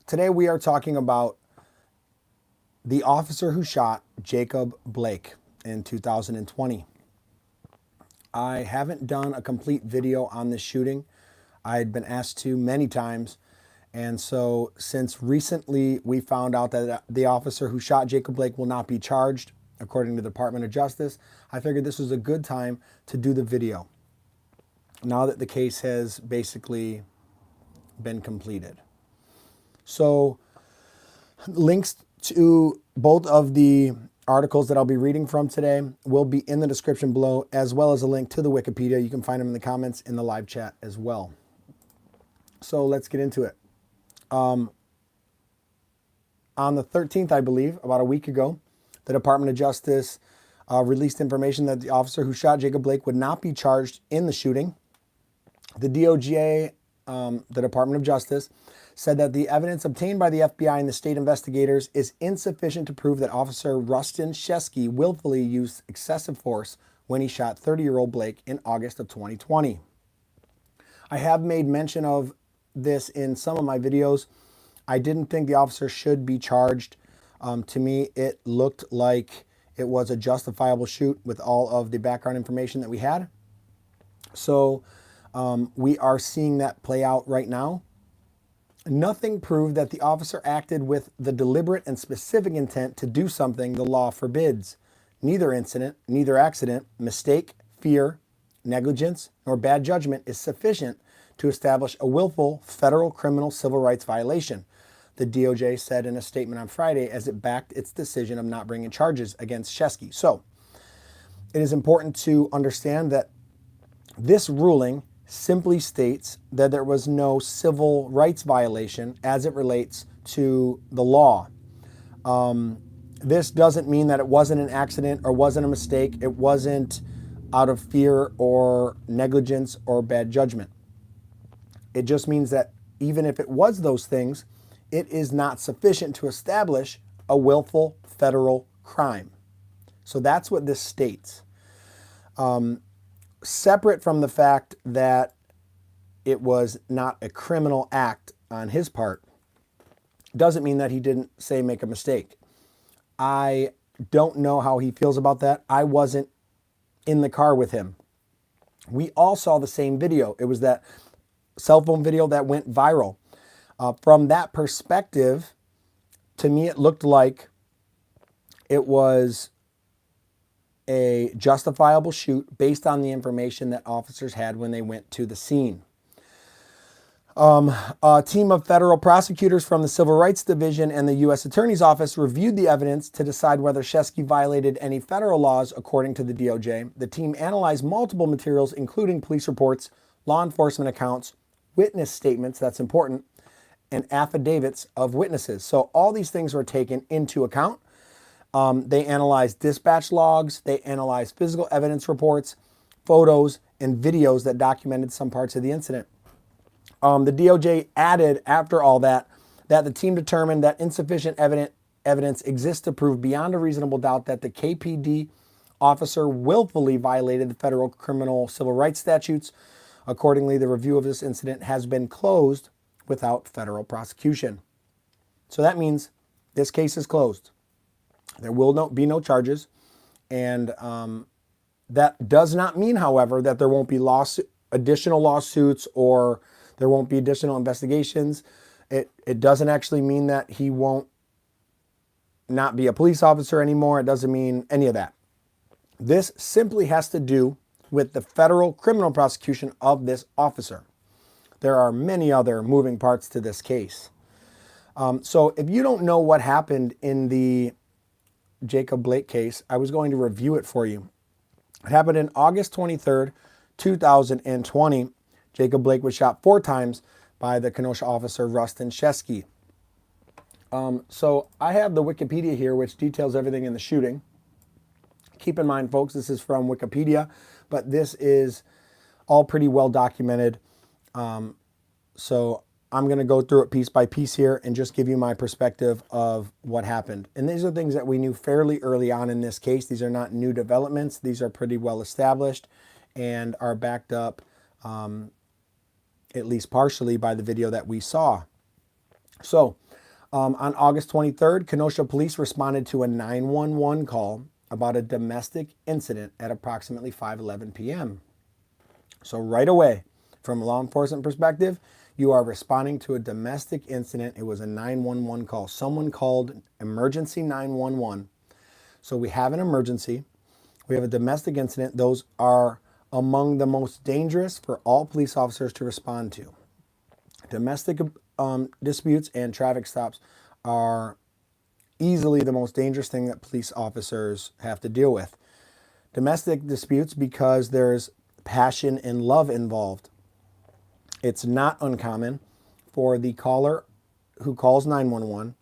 Today we are talking about the officer who shot Jacob Blake in 2020. I haven't done a complete video on this shooting. I had been asked to many times. And so since recently we found out that the officer who shot Jacob Blake will not be charged, according to the Department of Justice, I figured this was a good time to do the video, now that the case has basically been completed. So links to both of the articles that I'll be reading from today will be in the description below, as well as a link to the Wikipedia. You can find them in the comments in the live chat as well. So let's get into it. On the 13th, I believe, about a week ago, the Department of Justice released information that the officer who shot Jacob Blake would not be charged in the shooting. The DOJ, the Department of Justice, said that the evidence obtained by the FBI and the state investigators is insufficient to prove that Officer Rusten Sheskey willfully used excessive force when he shot 30-year-old Blake in August of 2020. I have made mention of this in some of my videos. I didn't think the officer should be charged. To me, it looked like it was a justifiable shoot with all of the background information that we had. So we are seeing that play out right now. Nothing proved that the officer acted with the deliberate and specific intent to do something the law forbids. Neither incident, neither accident, mistake, fear, negligence, nor bad judgment is sufficient to establish a willful federal criminal civil rights violation, the DOJ said in a statement on Friday as it backed its decision of not bringing charges against Shesky. So it is important to understand that this ruling simply states that there was no civil rights violation as it relates to the law. This doesn't mean that it wasn't an accident or wasn't a mistake. It wasn't out of fear or negligence or bad judgment. It just means that even if it was those things, it is not sufficient to establish a willful federal crime. So that's what this states. Separate from the fact that it was not a criminal act on his part, doesn't mean that he didn't, say, make a mistake. I don't know how he feels about that. I wasn't in the car with him. We all saw the same video. It was that cell phone video that went viral. From that perspective, to me, it looked like it was a justifiable shoot based on the information that officers had when they went to the scene. A team of federal prosecutors from the Civil Rights Division and the U.S. Attorney's Office reviewed the evidence to decide whether Shesky violated any federal laws, according to the DOJ. The team analyzed multiple materials, including police reports, law enforcement accounts, witness statements, that's important, and affidavits of witnesses. So all these things were taken into account. They analyzed dispatch logs, they analyzed physical evidence reports, photos, and videos that documented some parts of the incident. The DOJ added, after all that the team determined that insufficient evidence exists to prove beyond a reasonable doubt that the KPD officer willfully violated the federal criminal civil rights statutes. Accordingly, the review of this incident has been closed without federal prosecution. So that means this case is closed. There will be no charges. And that does not mean, however, that there won't be additional lawsuits or there won't be additional investigations. It doesn't actually mean that he won't not be a police officer anymore. It doesn't mean any of that. This simply has to do with the federal criminal prosecution of this officer. There are many other moving parts to this case. So if you don't know what happened in the Jacob Blake case, I was going to review it for you. It happened in August 23rd, 2020. Jacob Blake was shot 4 times by the Kenosha officer Rusten Sheskey. So I have the Wikipedia here, which details everything in the shooting. Keep in mind, folks, this is from Wikipedia, but this is all pretty well documented. So I'm going to go through it piece by piece here and just give you my perspective of what happened. And these are things that we knew fairly early on in this case. These are not new developments. These are pretty well established and are backed up at least partially by the video that we saw. So On August 23rd, Kenosha police responded to a 911 call about a domestic incident at approximately 5:11 p.m. So right away, from a law enforcement perspective, you are responding to a domestic incident. It was a 911 call. Someone called emergency 911. So we have an emergency. We have a domestic incident. Those are among the most dangerous for all police officers to respond to. Domestic disputes and traffic stops are easily the most dangerous thing that police officers have to deal with. Domestic disputes because there's passion and love involved. It's not uncommon for the caller who calls 911,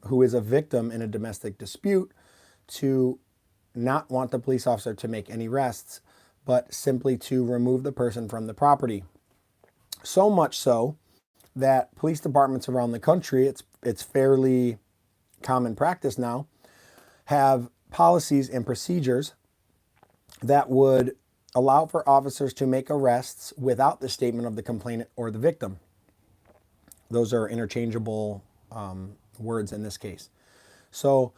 who is a victim in a domestic dispute, to not want the police officer to make any arrests, but simply to remove the person from the property. So much so that police departments around the country, it's fairly common practice now, have policies and procedures that would allow for officers to make arrests without the statement of the complainant or the victim. Those are interchangeable words in this case. So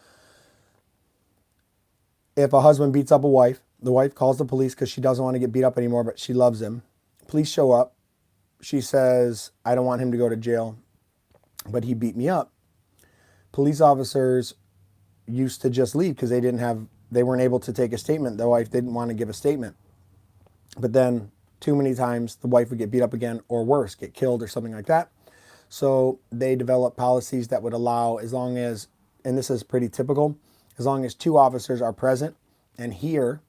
if a husband beats up a wife, the wife calls the police because she doesn't want to get beat up anymore, but she loves him. Police show up. She says, I don't want him to go to jail, but he beat me up. Police officers used to just leave because they weren't able to take a statement. The wife didn't want to give a statement. But then too many times the wife would get beat up again, or worse, get killed or something like that. So they developed policies that would allow, as long as, and this is pretty typical, as long as two officers are present and hear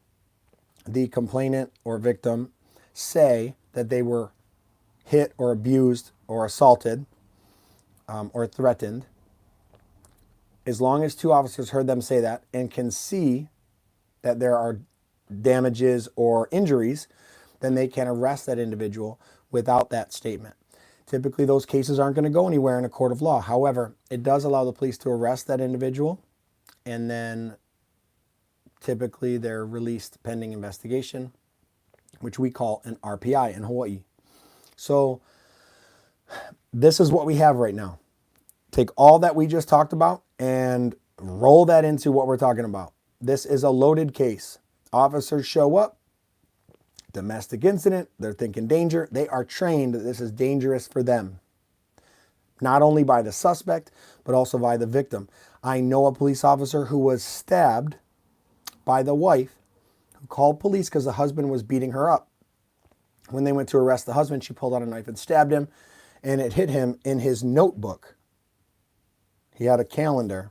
the complainant or victim say that they were hit or abused or assaulted or threatened, as long as two officers heard them say that and can see that there are damages or injuries, then they can arrest that individual without that statement. Typically, those cases aren't going to go anywhere in a court of law. However, it does allow the police to arrest that individual, and then typically they're released pending investigation, which we call an RPI in Hawaii. So this is what we have right now. Take all that we just talked about and roll that into what we're talking about. This is a loaded case. Officers show up, domestic incident, they're thinking danger. They are trained that this is dangerous for them. Not only by the suspect, but also by the victim. I know a police officer who was stabbed by the wife who called police because the husband was beating her up. When they went to arrest the husband, she pulled out a knife and stabbed him, and it hit him in his notebook. He had a calendar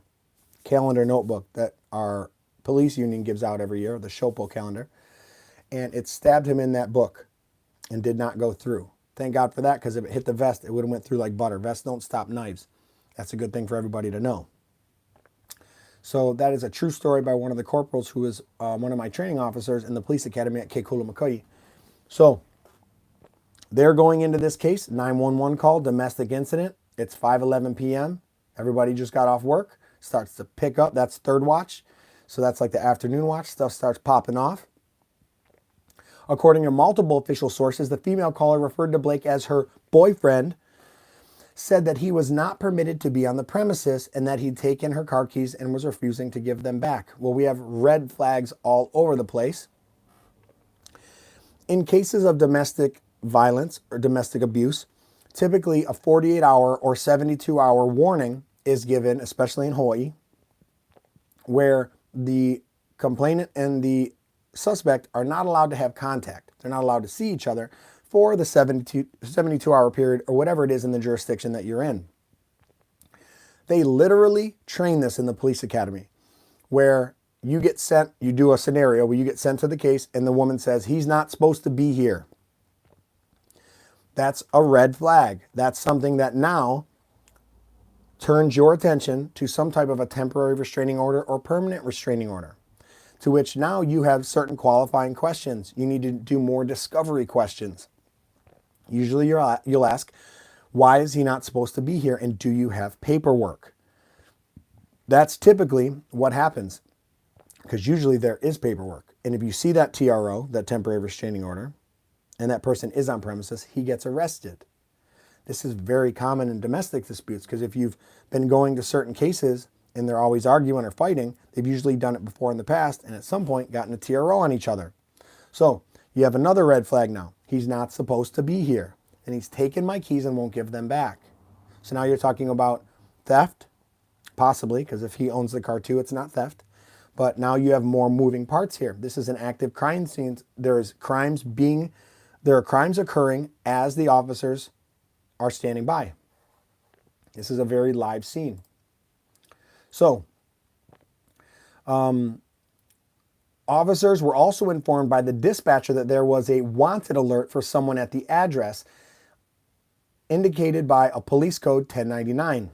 notebook that our police union gives out every year, the Shopo calendar, and it stabbed him in that book and did not go through. Thank God for that, because if it hit the vest, it would have went through like butter. Vests don't stop knives. That's a good thing for everybody to know. So that is a true story by one of the corporals who is one of my training officers in the police academy at Kekula. So they're going into this case, 911 call, domestic incident. It's 5:11 p.m. Everybody just got off work, starts to pick up. That's third watch. So that's like the afternoon watch. Stuff starts popping off. According to multiple official sources, the female caller referred to Blake as her boyfriend, said that he was not permitted to be on the premises and that he'd taken her car keys and was refusing to give them back. Well, we have red flags all over the place. In cases of domestic violence or domestic abuse, typically a 48-hour or 72-hour warning is given, especially in Hawaii, where the complainant and the suspect are not allowed to have contact. They're not allowed to see each other for the 72-hour period or whatever it is in the jurisdiction that you're in. They literally train this in the police academy, where you get sent, you do a scenario where you get sent to the case and the woman says, he's not supposed to be here. That's a red flag. That's something that now turns your attention to some type of a temporary restraining order or permanent restraining order, to which now you have certain qualifying questions. You need to do more discovery questions. Usually you'll ask, why is he not supposed to be here, and do you have paperwork? That's typically what happens, because usually there is paperwork. And if you see that TRO, that temporary restraining order, and that person is on premises, he gets arrested. This is very common in domestic disputes because if you've been going to certain cases and they're always arguing or fighting, they've usually done it before in the past and at some point gotten a TRO on each other. So you have another red flag now. He's not supposed to be here and he's taken my keys and won't give them back. So now you're talking about theft, possibly, because if he owns the car too, it's not theft. But now you have more moving parts here. This is an active crime scene. There are crimes occurring as the officers are standing by. This is a very live scene. So, officers were also informed by the dispatcher that there was a wanted alert for someone at the address indicated by a police code 1099.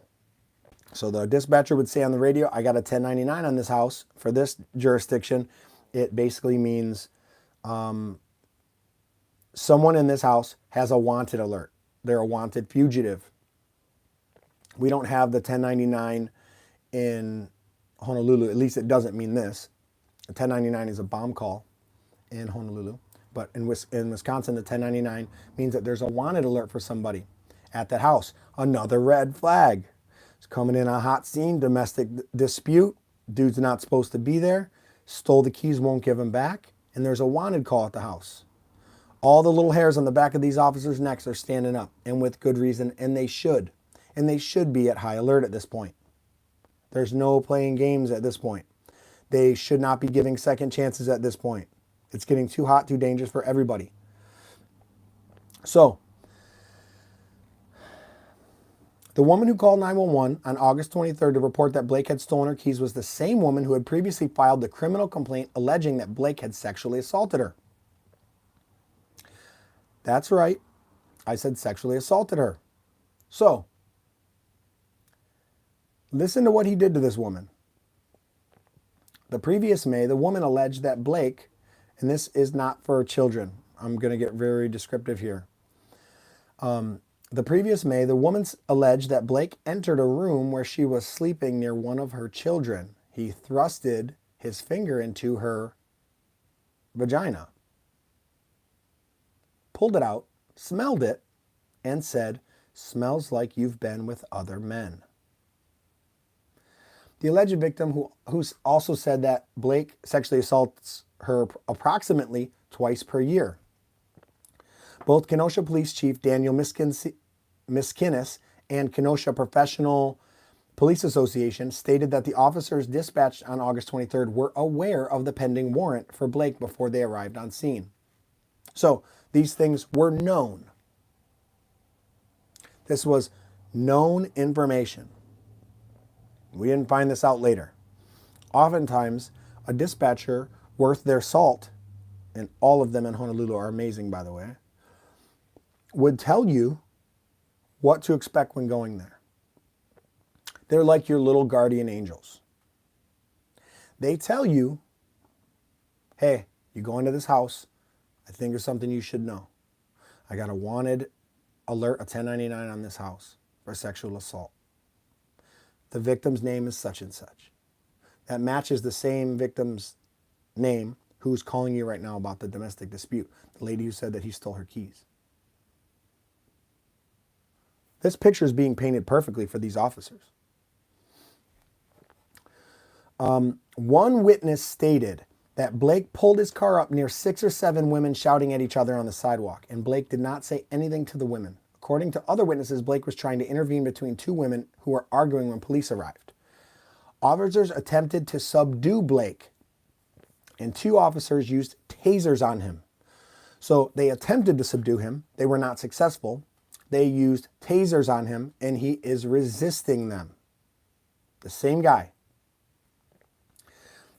So the dispatcher would say on the radio, I got a 1099 on this house for this jurisdiction. It basically means someone in this house has a wanted alert. They're a wanted fugitive. We don't have the 1099 in Honolulu. At least it doesn't mean this. A 1099 is a bomb call in Honolulu. But in Wisconsin, the 1099 means that there's a wanted alert for somebody at that house. Another red flag. It's coming in a hot scene, domestic dispute. Dude's not supposed to be there. Stole the keys, won't give them back. And there's a wanted call at the house. All the little hairs on the back of these officers' necks are standing up, and with good reason, and they should. And they should be at high alert at this point. There's no playing games at this point. They should not be giving second chances at this point. It's getting too hot, too dangerous for everybody. So, the woman who called 911 on August 23rd to report that Blake had stolen her keys was the same woman who had previously filed the criminal complaint alleging that Blake had sexually assaulted her. That's right. I said sexually assaulted her. So, listen to what he did to this woman. The previous May, the woman alleged that Blake, and this is not for children. I'm going to get very descriptive here. The previous May, the woman alleged that Blake entered a room where she was sleeping near one of her children. He thrusted his finger into her vagina, pulled it out, smelled it, and said, "Smells like you've been with other men." The alleged victim, who also said that Blake sexually assaults her approximately twice per year. Both Kenosha Police Chief Daniel Miskinnis and Kenosha Professional Police Association stated that the officers dispatched on August 23rd were aware of the pending warrant for Blake before they arrived on scene. So these things were known. This was known information. We didn't find this out later. Oftentimes, a dispatcher worth their salt, and all of them in Honolulu are amazing, by the way, would tell you what to expect when going there. They're like your little guardian angels. They tell you, hey, you go into this house, I think there's something you should know. I got a wanted alert, a 1099 on this house for sexual assault. The victim's name is such and such. That matches the same victim's name who's calling you right now about the domestic dispute. The lady who said that he stole her keys. This picture is being painted perfectly for these officers. One witness stated that Blake pulled his car up near 6 or 7 women shouting at each other on the sidewalk, and Blake did not say anything to the women. According to other witnesses, Blake was trying to intervene between 2 women who were arguing when police arrived. Officers attempted to subdue Blake, and 2 officers used tasers on him. So they attempted to subdue him. They were not successful. They used tasers on him, and he is resisting them. The same guy.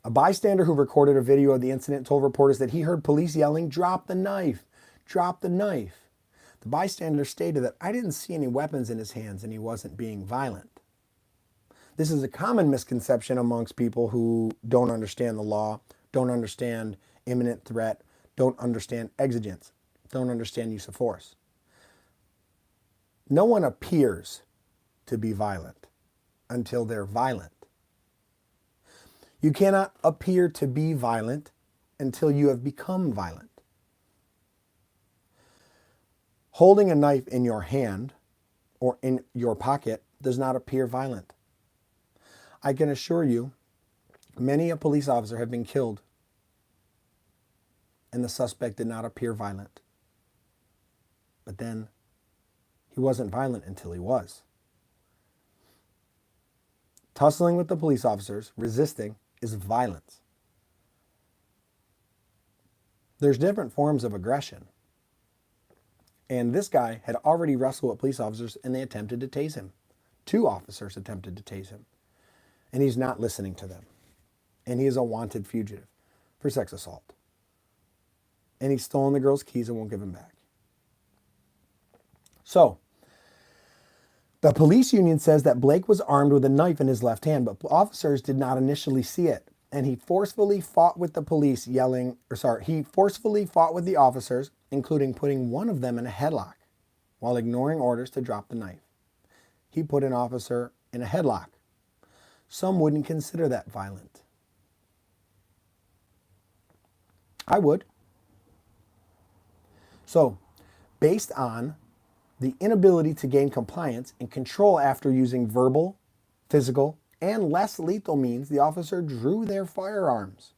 A bystander who recorded a video of the incident told reporters that he heard police yelling, "Drop the knife, drop the knife." The bystander stated that I didn't see any weapons in his hands and he wasn't being violent. This is a common misconception amongst people who don't understand the law, don't understand imminent threat, don't understand exigence, don't understand use of force. No one appears to be violent until they're violent. You cannot appear to be violent until you have become violent. Holding a knife in your hand or in your pocket does not appear violent. I can assure you, many a police officer have been killed and the suspect did not appear violent. But then he wasn't violent until he was. Tussling with the police officers, resisting, is violence. There's different forms of aggression. And this guy had already wrestled with police officers and they attempted to tase him. 2 officers attempted to tase him. And he's not listening to them. And he is a wanted fugitive for sex assault. And he's stolen the girl's keys and won't give them back. So, the police union says that Blake was armed with a knife in his left hand, but officers did not initially see it. And he forcefully fought with the police, he forcefully fought with the officers, including putting one of them in a headlock while ignoring orders to drop the knife. He put an officer in a headlock. Some wouldn't consider that violent. I would. So, based on the inability to gain compliance and control after using verbal, physical, and less lethal means, the officer drew their firearms.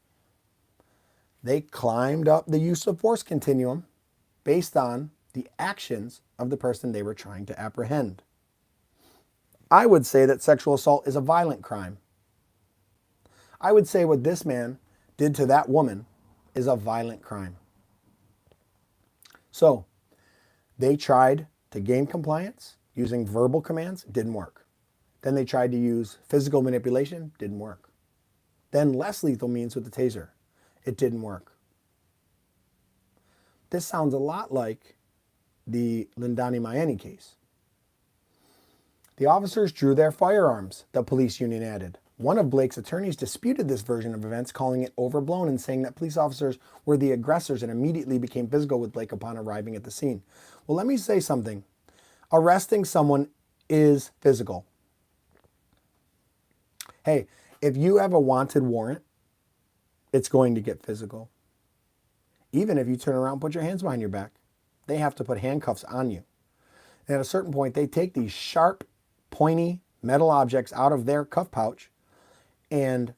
They climbed up the use of force continuum based on the actions of the person they were trying to apprehend. I would say that sexual assault is a violent crime. I would say what this man did to that woman is a violent crime. So, they tried to gain compliance using verbal commands, didn't work. Then they tried to use physical manipulation, didn't work. Then less lethal means with the taser, it didn't work. This sounds a lot like the Lindani Mayeni case. The officers drew their firearms, the police union added. One of Blake's attorneys disputed this version of events, calling it overblown and saying that police officers were the aggressors and immediately became physical with Blake upon arriving at the scene. Well, let me say something. Arresting someone is physical. Hey, if you have a wanted warrant, it's going to get physical. Even if you turn around and put your hands behind your back, they have to put handcuffs on you. And at a certain point, they take these sharp, pointy metal objects out of their cuff pouch and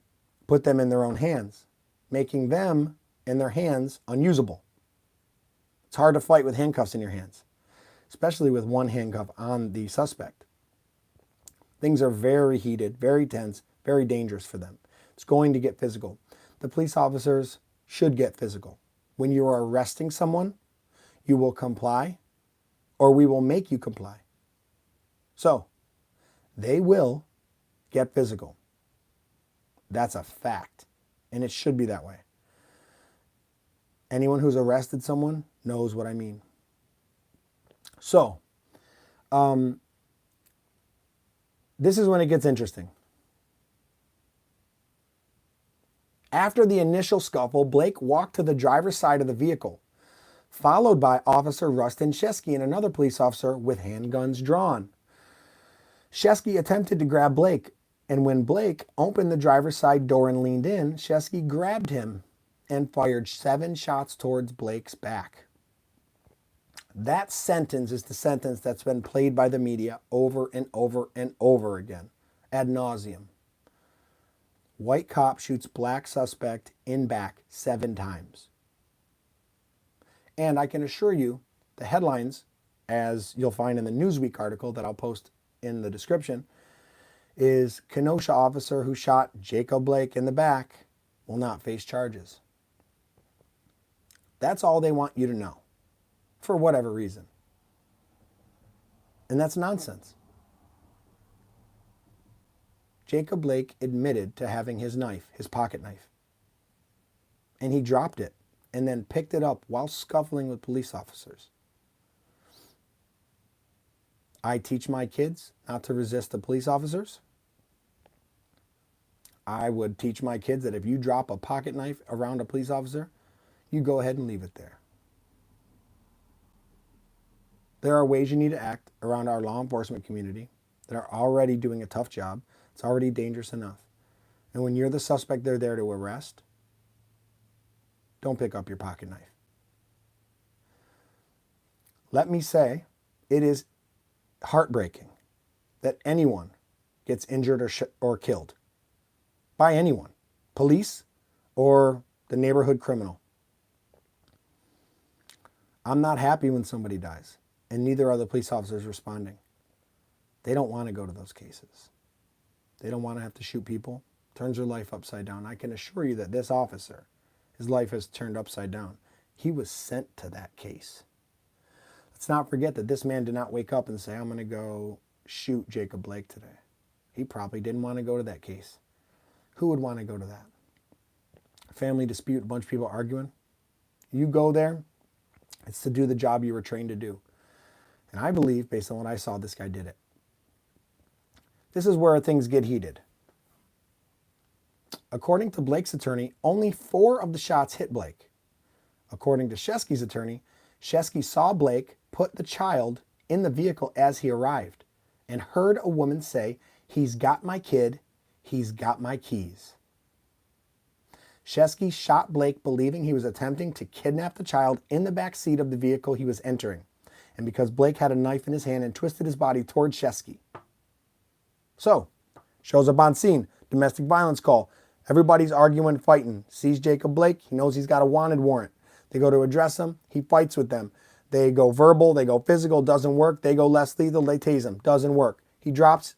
put them in their own hands, making them and their hands unusable. It's hard to fight with handcuffs in your hands, especially with one handcuff on the suspect. Things are very heated, very tense, very dangerous for them. It's going to get physical. The police officers should get physical. When you are arresting someone, you will comply or we will make you comply. So, they will get physical. That's a fact. And it should be that way. Anyone who's arrested someone knows what I mean. So, this is when it gets interesting. After the initial scuffle, Blake walked to the driver's side of the vehicle, followed by Officer Rusten Sheskey and another police officer with handguns drawn. Shesky attempted to grab Blake, and when Blake opened the driver's side door and leaned in, Shesky grabbed him and fired 7 shots towards Blake's back. That sentence is the sentence that's been played by the media over and over and over again, ad nauseum. White cop shoots black suspect in back 7 times. And I can assure you, the headlines, as you'll find in the Newsweek article that I'll post in the description, is Kenosha officer who shot Jacob Blake in the back will not face charges. That's all they want you to know, for whatever reason. And that's nonsense. Jacob Blake admitted to having his knife, his pocket knife. And he dropped it and then picked it up while scuffling with police officers. I teach my kids not to resist the police officers. I would teach my kids that if you drop a pocket knife around a police officer, you go ahead and leave it there. There are ways you need to act around our law enforcement community that are already doing a tough job. It's already dangerous enough. And when you're the suspect they're there to arrest, don't pick up your pocket knife. Let me say, it is heartbreaking that anyone gets injured or killed by anyone, police or the neighborhood criminal. I'm not happy when somebody dies, and neither are the police officers responding. They don't want to go to those cases. They don't want to have to shoot people. Turns their life upside down. I can assure you that this officer, his life has turned upside down. He was sent to that case. Let's not forget that this man did not wake up and say, I'm going to go shoot Jacob Blake today. He probably didn't want to go to that case. Who would want to go to that? A family dispute, a bunch of people arguing. You go there, it's to do the job you were trained to do. And I believe, based on what I saw, this guy did it. This is where things get heated. According to Blake's attorney, only 4 of the shots hit Blake. According to Shesky's attorney, Shesky saw Blake put the child in the vehicle as he arrived and heard a woman say, "He's got my kid, he's got my keys." Shesky shot Blake believing he was attempting to kidnap the child in the back seat of the vehicle he was entering, and because Blake had a knife in his hand and twisted his body toward Shesky. So, shows up on scene, domestic violence call. Everybody's arguing, fighting. Sees Jacob Blake, he knows he's got a wanted warrant. They go to address him, he fights with them. They go verbal, they go physical, doesn't work. They go less lethal, they tase him, doesn't work. He gets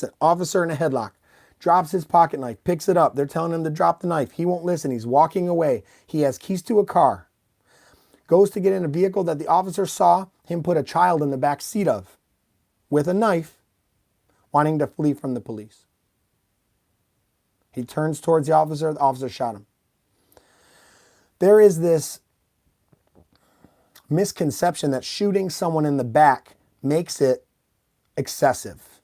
an officer in a headlock, drops his pocket knife, picks it up. They're telling him to drop the knife. He won't listen, he's walking away. He has keys to a car. Goes to get in a vehicle that the officer saw him put a child in the back seat of with a knife, wanting to flee from the police. He turns towards the officer shot him. There is this misconception that shooting someone in the back makes it excessive.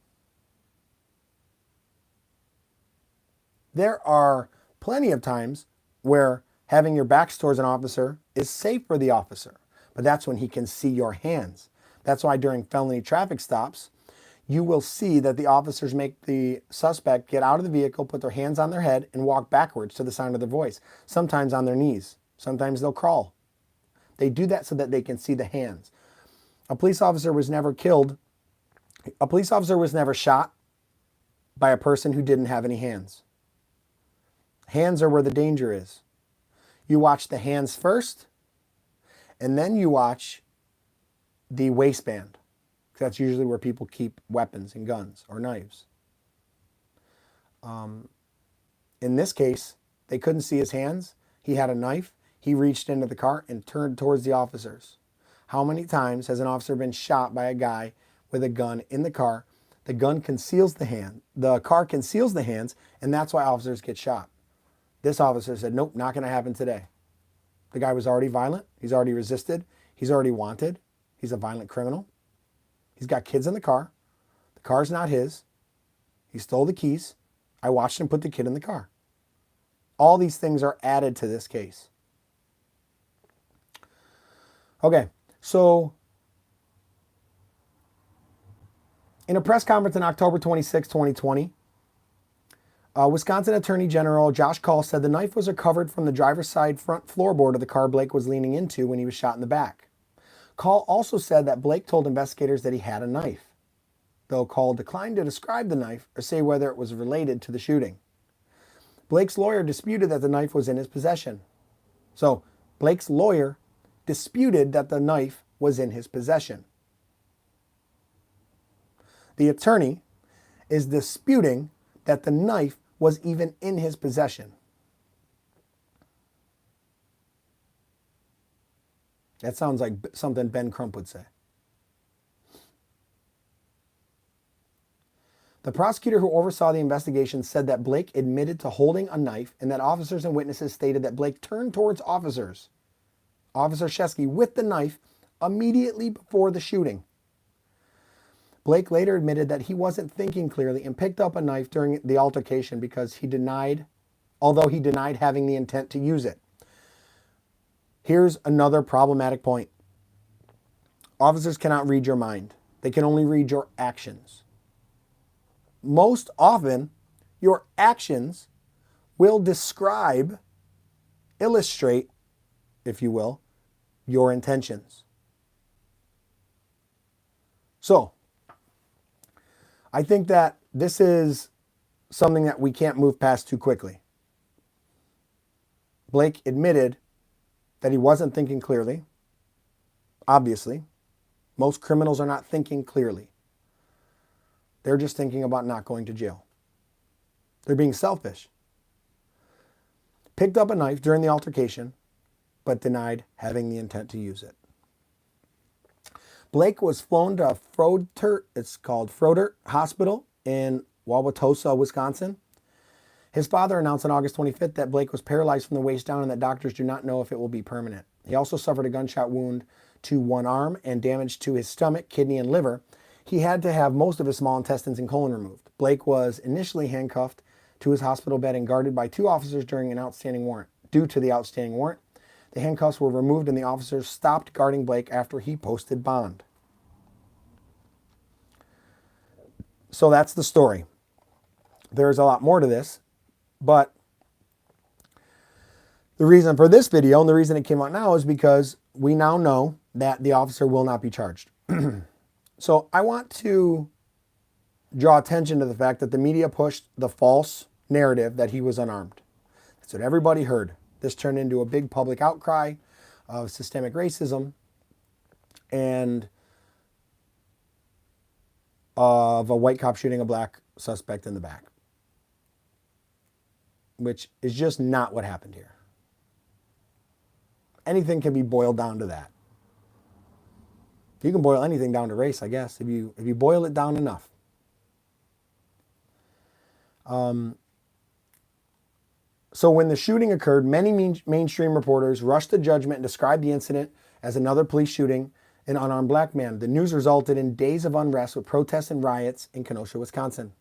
There are plenty of times where having your back towards an officer is safe for the officer, but that's when he can see your hands. That's why during felony traffic stops, you will see that the officers make the suspect get out of the vehicle, put their hands on their head, and walk backwards to the sound of their voice, sometimes on their knees. Sometimes they'll crawl. They do that so that they can see the hands. A police officer was never killed. A police officer was never shot by a person who didn't have any hands. Hands are where the danger is. You watch the hands first, and then you watch the waistband. That's usually where people keep weapons and guns or knives. In this case, they couldn't see his hands. He had a knife. He reached into the car and turned towards the officers. How many times has an officer been shot by a guy with a gun in the car? The gun conceals the hand. The car conceals the hands, and that's why officers get shot. This officer said, nope, not going to happen today. The guy was already violent. He's already resisted. He's already wanted. He's a violent criminal. He's got kids in the car. The car's not his. He stole the keys. I watched him put the kid in the car. All these things are added to this case. Okay, so in a press conference on October 26, 2020, Wisconsin Attorney General Josh Call said the knife was recovered from the driver's side front floorboard of the car Blake was leaning into when he was shot in the back. Call also said that Blake told investigators that he had a knife, though Call declined to describe the knife or say whether it was related to the shooting. Blake's lawyer disputed that the knife was in his possession. So Blake's lawyer disputed that the knife was in his possession. The attorney is disputing that the knife was even in his possession. That sounds like something Ben Crump would say. The prosecutor who oversaw the investigation said that Blake admitted to holding a knife and that officers and witnesses stated that Blake turned towards Officer Shesky with the knife immediately before the shooting. Blake later admitted that he wasn't thinking clearly and picked up a knife during the altercation because although he denied having the intent to use it. Here's another problematic point. Officers cannot read your mind. They can only read your actions. Most often, your actions will describe, illustrate, if you will, your intentions. So, I think that this is something that we can't move past too quickly. Blake admitted that he wasn't thinking clearly. Obviously, most criminals are not thinking clearly. They're just thinking about not going to jail. They're being selfish. Picked up a knife during the altercation, but denied having the intent to use it. Blake was flown to Froedtert Hospital in Wauwatosa, Wisconsin. His father announced on August 25th that Blake was paralyzed from the waist down and that doctors do not know if it will be permanent. He also suffered a gunshot wound to one arm and damage to his stomach, kidney, and liver. He had to have most of his small intestines and colon removed. Blake was initially handcuffed to his hospital bed and guarded by 2 officers during an outstanding warrant. Due to the outstanding warrant, the handcuffs were removed and the officers stopped guarding Blake after he posted bond. So that's the story. There's a lot more to this, but the reason for this video and the reason it came out now is because we now know that the officer will not be charged. So I want to draw attention to the fact that the media pushed the false narrative that he was unarmed. That's what everybody heard. This turned into a big public outcry of systemic racism and of a white cop shooting a black suspect in the back, which is just not what happened here. Anything can be boiled down to that. You can boil anything down to race, I guess, if you boil it down enough. So when the shooting occurred, many mainstream reporters rushed to judgment and described the incident as another police shooting an unarmed black man. The news resulted in days of unrest with protests and riots in Kenosha, Wisconsin.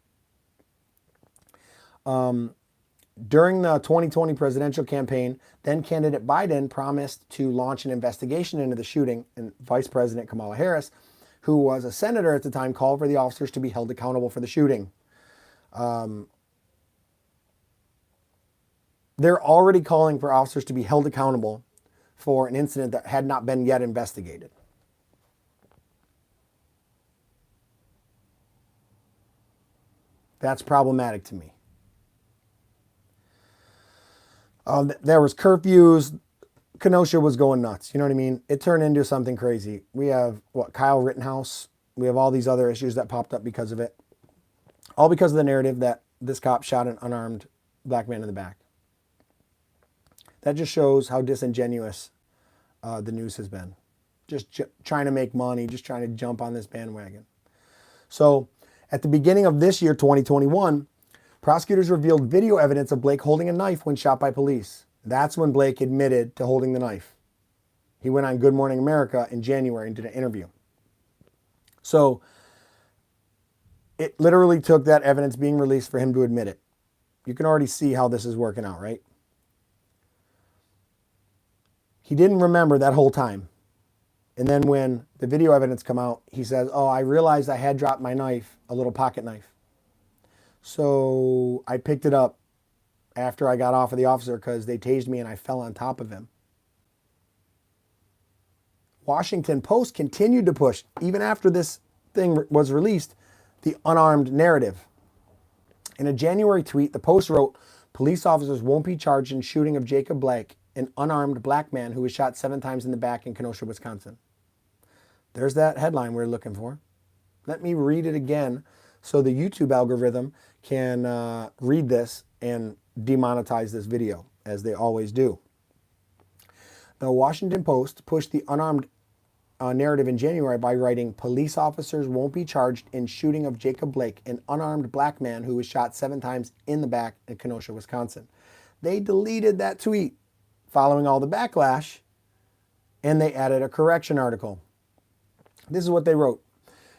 During the 2020 presidential campaign, then candidate Biden promised to launch an investigation into the shooting, and Vice President Kamala Harris, who was a senator at the time, called for the officers to be held accountable for the shooting. They're already calling for officers to be held accountable for an incident that had not been yet investigated. That's problematic to me. There was curfews. Kenosha was going nuts. You know what I mean? It turned into something crazy. We have Kyle Rittenhouse. We have all these other issues that popped up because of it. All because of the narrative that this cop shot an unarmed black man in the back. That just shows how disingenuous the news has been. Just trying to make money, just trying to jump on this bandwagon. So at the beginning of this year, 2021, prosecutors revealed video evidence of Blake holding a knife when shot by police. That's when Blake admitted to holding the knife. He went on Good Morning America in January and did an interview. So it literally took that evidence being released for him to admit it. You can already see how this is working out, right? He didn't remember that whole time. And then when the video evidence come out, he says, oh, I realized I had dropped my knife, a little pocket knife. So I picked it up after I got off of the officer because they tased me and I fell on top of him. Washington Post continued to push, even after this thing was released, the unarmed narrative. In a January tweet, the Post wrote, police officers won't be charged in shooting of Jacob Blake, an unarmed black man who was shot 7 times in the back in Kenosha, Wisconsin. There's that headline we're looking for. Let me read it again so the YouTube algorithm can read this and demonetize this video, as they always do. The Washington Post pushed the unarmed narrative in January by writing, police officers won't be charged in shooting of Jacob Blake, an unarmed black man who was shot 7 times in the back in Kenosha, Wisconsin. They deleted that tweet following all the backlash, and they added a correction article. This is what they wrote.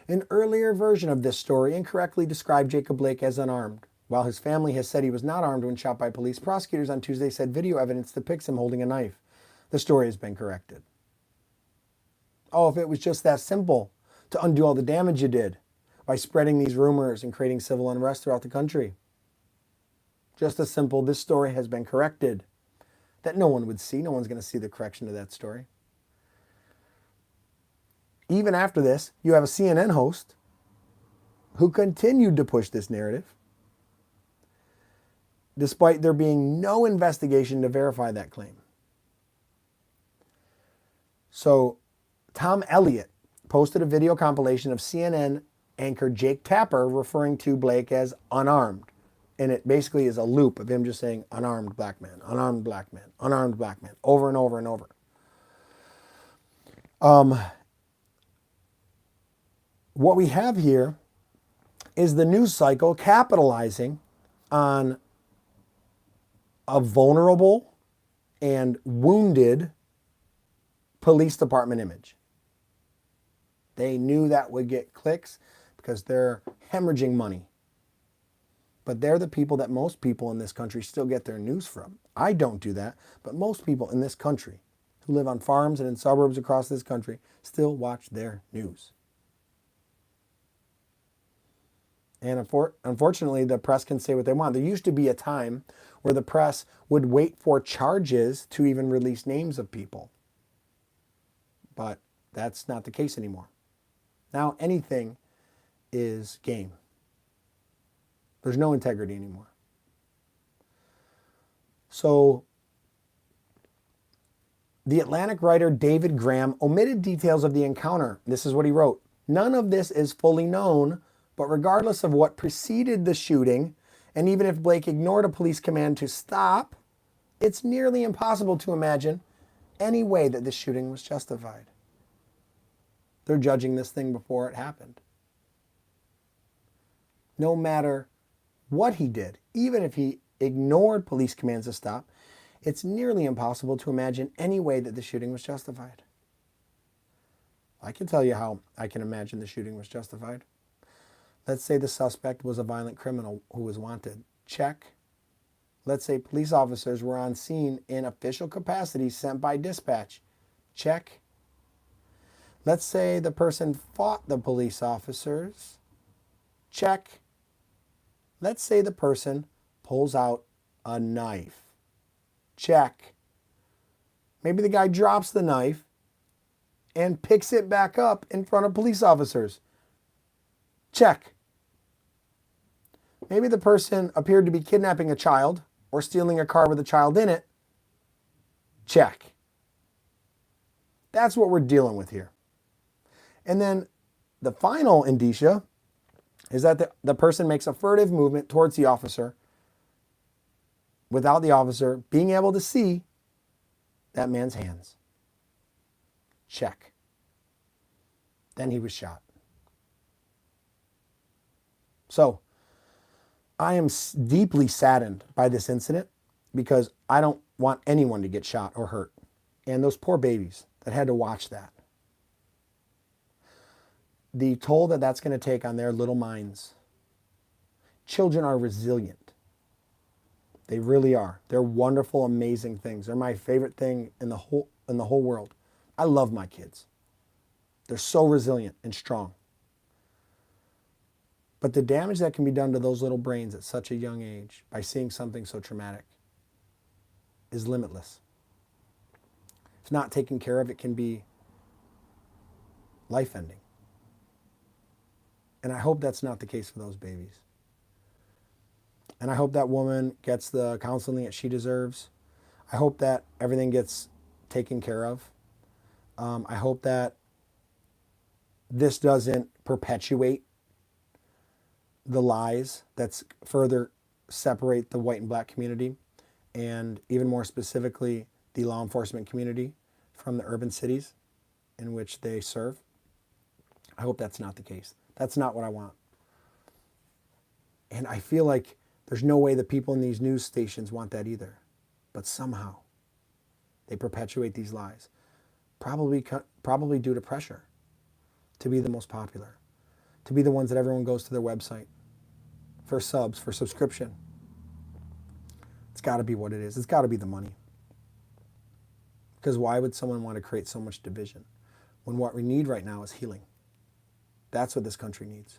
An earlier version of this story incorrectly described Jacob Blake as unarmed. While his family has said he was not armed when shot by police, prosecutors on Tuesday said video evidence depicts him holding a knife. The story has been corrected. Oh, if it was just that simple to undo all the damage you did by spreading these rumors and creating civil unrest throughout the country. Just as simple, this story has been corrected. That no one would see. No one's going to see the correction to that story. Even after this, you have a CNN host who continued to push this narrative, despite there being no investigation to verify that claim. So Tom Elliott posted a video compilation of CNN anchor Jake Tapper referring to Blake as unarmed. And it basically is a loop of him just saying unarmed black man, unarmed black man, unarmed black man, over and over and over. What we have here is the news cycle capitalizing on a vulnerable and wounded police department image. They knew that would get clicks because they're hemorrhaging money. But they're the people that most people in this country still get their news from. I don't do that, but most people in this country who live on farms and in suburbs across this country still watch their news. And unfortunately, the press can say what they want. There used to be a time where the press would wait for charges to even release names of people. But that's not the case anymore. Now anything is game. There's no integrity anymore. So the Atlantic writer David Graham omitted details of the encounter. This is what he wrote. None of this is fully known, but regardless of what preceded the shooting, and even if Blake ignored a police command to stop, it's nearly impossible to imagine any way that this shooting was justified. They're judging this thing before it happened. No matter what he did, even if he ignored police commands to stop, it's nearly impossible to imagine any way that the shooting was justified. I can tell you how I can imagine the shooting was justified. Let's say the suspect was a violent criminal who was wanted. Check. Let's say police officers were on scene in official capacity sent by dispatch. Check. Let's say the person fought the police officers. Check. Let's say the person pulls out a knife. Check. Maybe the guy drops the knife and picks it back up in front of police officers. Check. Maybe the person appeared to be kidnapping a child or stealing a car with a child in it. Check. That's what we're dealing with here. And then the final indicia is that the person makes a furtive movement towards the officer without the officer being able to see that man's hands. Check. Then he was shot. So, I am deeply saddened by this incident because I don't want anyone to get shot or hurt. And those poor babies that had to watch that. The toll that that's going to take on their little minds. Children are resilient. They really are. They're wonderful, amazing things. They're my favorite thing in the whole world. I love my kids. They're so resilient and strong. But the damage that can be done to those little brains at such a young age by seeing something so traumatic is limitless. If not taken care of, it can be life-ending. And I hope that's not the case for those babies. And I hope that woman gets the counseling that she deserves. I hope that everything gets taken care of. I hope that this doesn't perpetuate the lies that's further separate the white and black community, and even more specifically, the law enforcement community from the urban cities in which they serve. I hope that's not the case. That's not what I want. And I feel like there's no way the people in these news stations want that either. But somehow they perpetuate these lies. Probably due to pressure to be the most popular, to be the ones that everyone goes to their website for subs, for subscription. It's got to be what it is. It's got to be the money. Because why would someone want to create so much division when what we need right now is healing? That's what this country needs.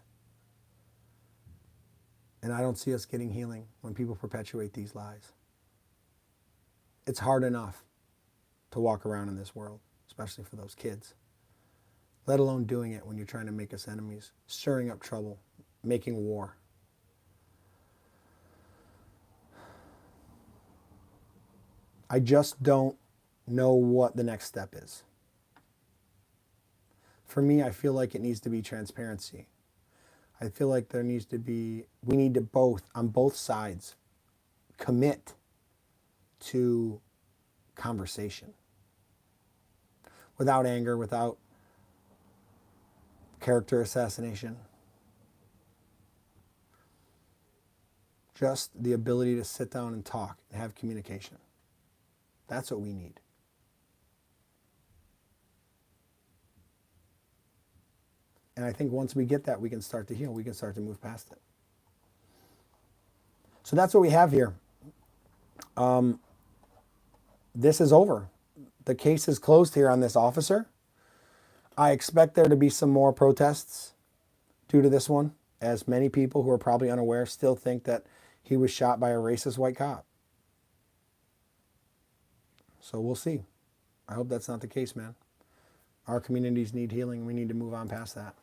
And I don't see us getting healing when people perpetuate these lies. It's hard enough to walk around in this world, especially for those kids, let alone doing it when you're trying to make us enemies, stirring up trouble, making war. I just don't know what the next step is. For me, I feel like it needs to be transparency. I feel like we need to both, on both sides, commit to conversation. Without anger, without character assassination. Just the ability to sit down and talk and have communication. That's what we need. And I think once we get that, we can start to heal. We can start to move past it. So that's what we have here. This is over. The case is closed here on this officer. I expect there to be some more protests due to this one, as many people who are probably unaware still think that he was shot by a racist white cop. So we'll see. I hope that's not the case, man. Our communities need healing. We need to move on past that.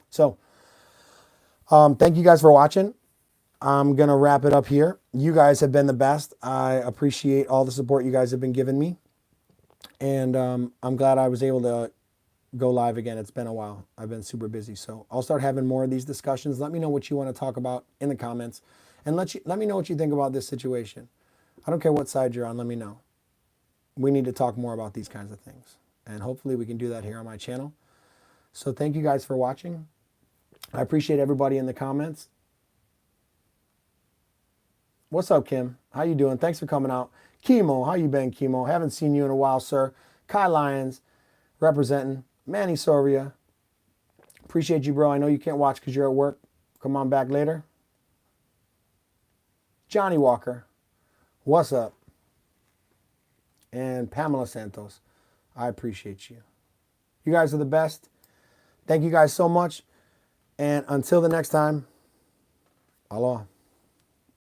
So, thank you guys for watching. I'm going to wrap it up here. You guys have been the best. I appreciate all the support you guys have been giving me. And I'm glad I was able to go live again. It's been a while. I've been super busy. So I'll start having more of these discussions. Let me know what you want to talk about in the comments. And let me know what you think about this situation. I don't care what side you're on. Let me know. We need to talk more about these kinds of things. And hopefully we can do that here on my channel. So thank you guys for watching. I appreciate everybody in the comments. What's up, Kim? How you doing? Thanks for coming out. Chemo, how you been, Chemo? Haven't seen you in a while, sir. Kai Lyons, representing. Manny Sorvia. Appreciate you, bro. I know you can't watch because you're at work. Come on back later. Johnny Walker. What's up? And Pamela Santos. I appreciate you. You guys are the best. Thank you guys so much. And until the next time, aloha.